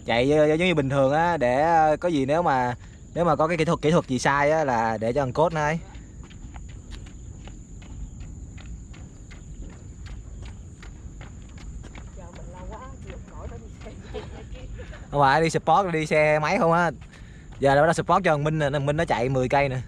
chạy giống như bình thường á, để có gì nếu mà có cái kỹ thuật gì sai á là để cho thằng cốt nó ấy. Không phải đi support, đi xe máy không á. Giờ nó đã support cho thằng Minh nè, thằng Minh nó chạy 10 cây nè.